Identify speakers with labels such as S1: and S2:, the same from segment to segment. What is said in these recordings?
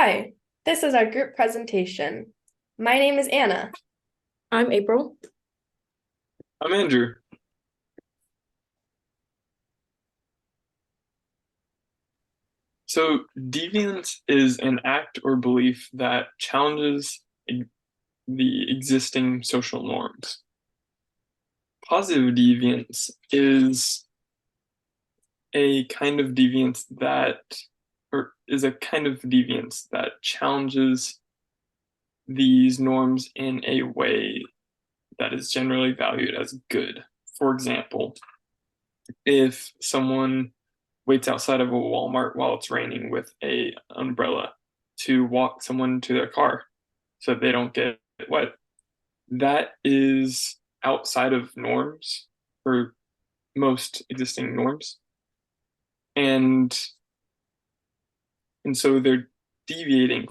S1: Hi, this is our group presentation. My name is Anna.
S2: I'm April.
S3: I'm Andrew. So, deviance is an act or belief that challenges the existing social norms. Positive deviance is a kind of deviance that, or is a kind of deviance that challenges these norms in a way that is generally valued as good. For example, if someone waits outside of a Walmart while it's raining with a umbrella to walk someone to their car so that they don't get wet. That is outside of norms or most existing norms. And so they're deviating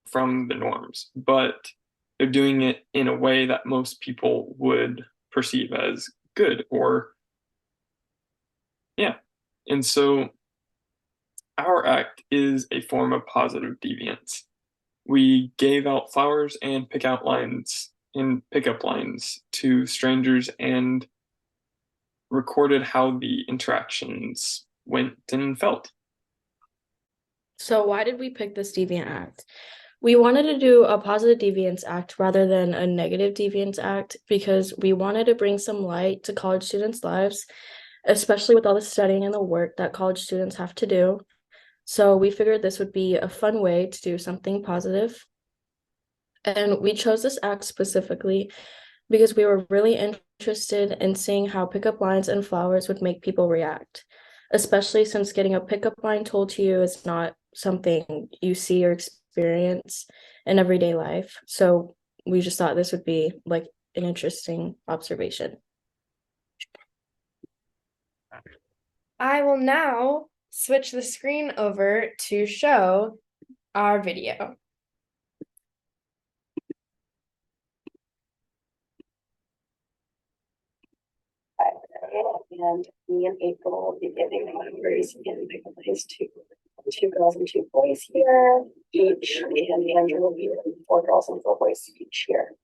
S3: from the norms, but they're doing it in a way that most people would perceive as good or yeah. And so our act is a form of positive deviance. We gave out flowers and pickup lines to strangers and recorded how the interactions went and felt.
S2: So why did we pick this deviant act? We wanted to do a positive deviance act rather than a negative deviance act because we wanted to bring some light to college students' lives, especially with all the studying and the work that college students have to do. So we figured this would be a fun way to do something positive. And we chose this act specifically because we were really interested in seeing how pickup lines and flowers would make people react, especially since getting a pickup line told to you is not something you see or experience in everyday life. So we just thought this would be like an interesting observation.
S1: I will now switch the screen over to show our video.
S4: And me and April will be giving members and families to two girls and two boys here each, and Andrew will be giving four girls and four boys each here.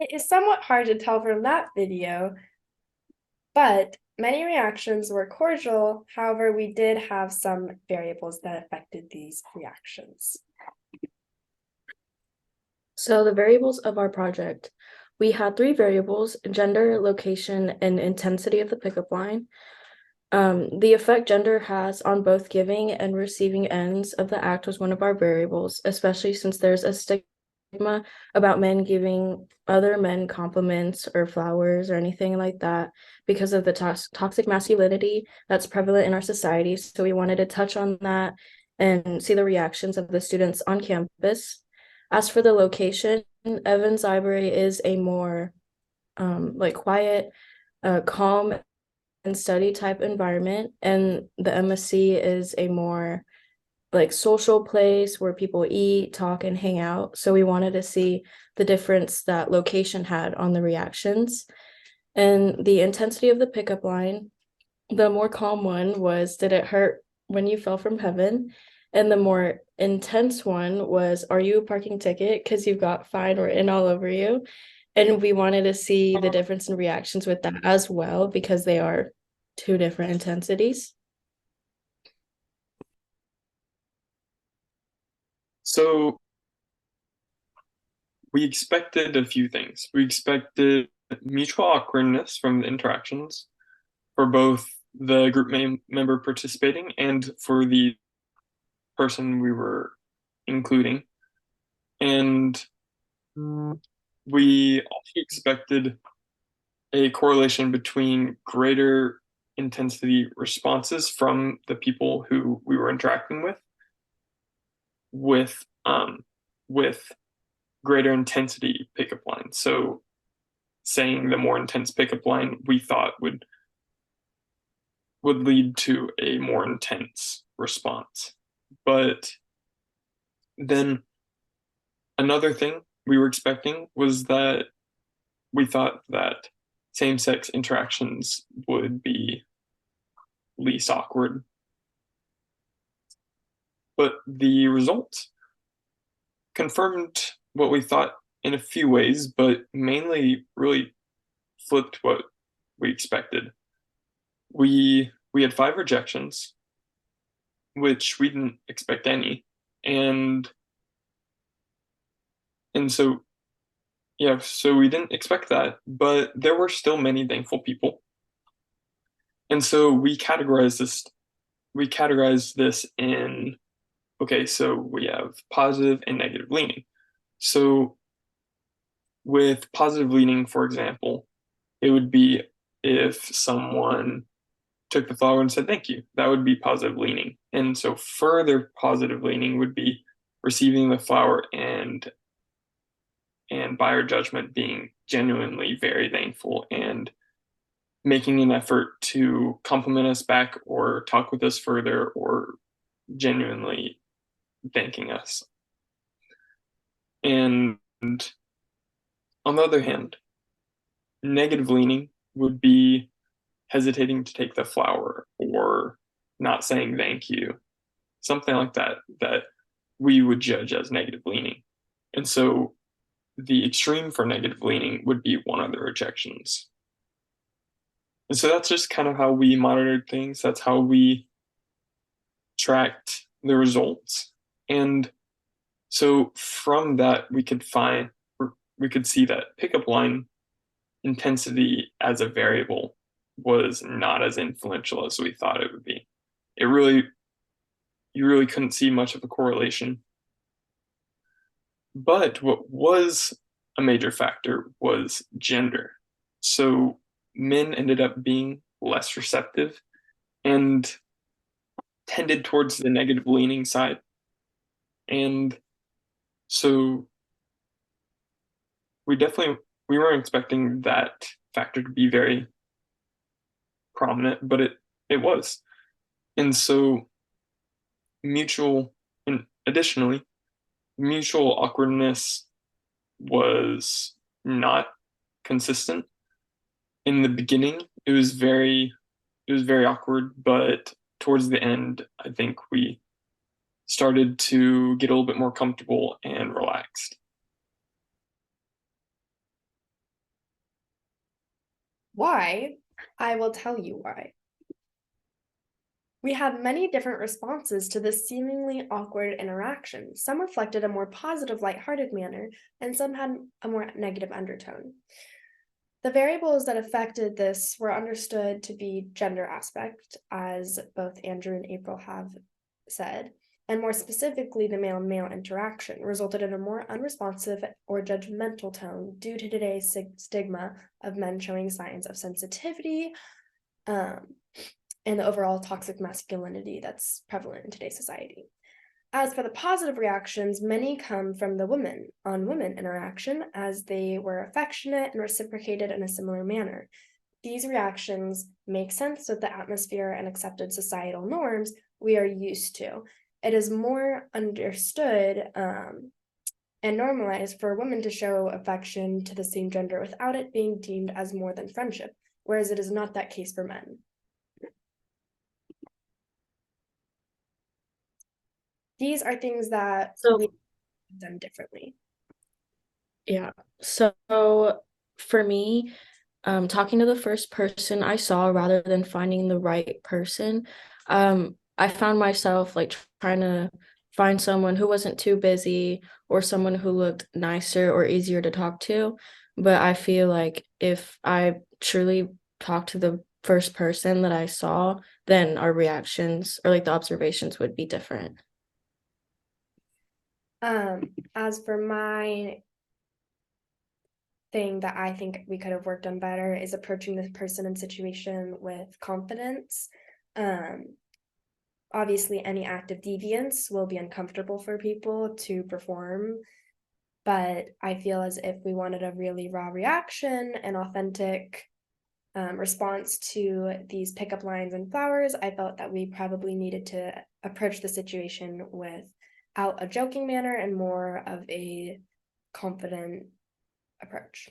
S1: It is somewhat hard to tell from that video, but many reactions were cordial. However, we did have some variables that affected these reactions.
S2: So the variables of our project, we had three variables: gender, location, and intensity of the pickup line. The effect gender has on both giving and receiving ends of the act was one of our variables, especially since there's a stigma about men giving other men compliments or flowers or anything like that because of the toxic masculinity that's prevalent in our society. So we wanted to touch on that and see the reactions of the students on campus. As for the location, Evans Library is a more like quiet, calm and study type environment, and the MSC is a more like social place where people eat, talk, and hang out. So we wanted to see the difference that location had on the reactions. And the intensity of the pickup line, the more calm one was, did it hurt when you fell from heaven? And the more intense one was, are you a parking ticket? Because you've got fine written all over you. And we wanted to see the difference in reactions with that as well, because they are two different intensities.
S3: So we expected a few things. We expected mutual awkwardness from the interactions for both the group member participating and for the person we were including. And we also expected a correlation between greater intensity responses from the people who we were interacting with greater intensity pickup lines. So saying the more intense pickup line we thought would lead to a more intense response. But then another thing we were expecting was that we thought that same-sex interactions would be least awkward. But the results confirmed what we thought in a few ways, but mainly really flipped what we expected. We had 5 rejections, which we didn't expect any, and so yeah, so we didn't expect that, but there were still many thankful people. And so we categorized this in, okay, so we have positive and negative leaning. So with positive leaning, for example, it would be if someone took the flower and said thank you. That would be positive leaning. And so further positive leaning would be receiving the flower and by our judgment being genuinely very thankful and making an effort to compliment us back or talk with us further or genuinely thanking us. And on the other hand, negative leaning would be hesitating to take the flower or not saying thank you, something like that, that we would judge as negative leaning. And so the extreme for negative leaning would be one of the rejections. And so that's just kind of how we monitored things. That's how we tracked the results. And so from that, we could see that pickup line intensity as a variable was not as influential as we thought it would be. You really couldn't see much of a correlation. But what was a major factor was gender. So men ended up being less receptive and tended towards the negative leaning side. And so we weren't expecting that factor to be very prominent, but it was. And so additionally, mutual awkwardness was not consistent. In the beginning, it was very awkward, but towards the end, I think we started to get a little bit more comfortable and relaxed.
S1: Why? I will tell you why. We had many different responses to this seemingly awkward interaction. Some reflected a more positive, lighthearted manner, and some had a more negative undertone. The variables that affected this were understood to be gender aspect, as both Andrew and April have said, and more specifically, the male-male interaction resulted in a more unresponsive or judgmental tone due to today's stigma of men showing signs of sensitivity, and the overall toxic masculinity that's prevalent in today's society. As for the positive reactions, many come from the women-on-women interaction, as they were affectionate and reciprocated in a similar manner. These reactions make sense with the atmosphere and accepted societal norms we are used to. It is more understood and normalized for women to show affection to the same gender without it being deemed as more than friendship, whereas it is not that case for men. These are things that we've done differently.
S2: Yeah. So for me, talking to the first person I saw rather than finding the right person, I found myself like trying to find someone who wasn't too busy or someone who looked nicer or easier to talk to. But I feel like if I truly talked to the first person that I saw, then our reactions or like the observations would be different.
S1: As for my thing that I think we could have worked on better is approaching the person and situation with confidence. Obviously, any act of deviance will be uncomfortable for people to perform, but I feel as if we wanted a really raw reaction and authentic response to these pickup lines and flowers, I felt that we probably needed to approach the situation without a joking manner and more of a confident approach.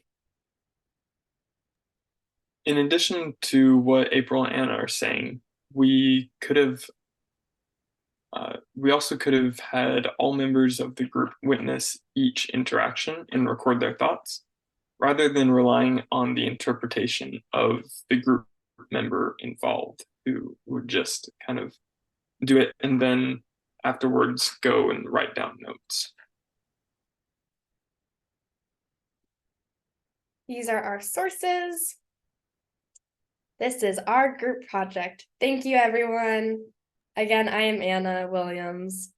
S3: In addition to what April and Anna are saying, we also could have had all members of the group witness each interaction and record their thoughts, rather than relying on the interpretation of the group member involved, who would just kind of do it and then afterwards go and write down notes.
S1: These are our sources. This is our group project. Thank you, everyone. Again, I am Anna Williams.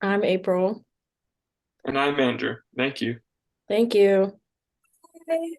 S2: I'm April.
S3: And I'm Andrew. Thank you.
S2: Thank you.
S1: Bye.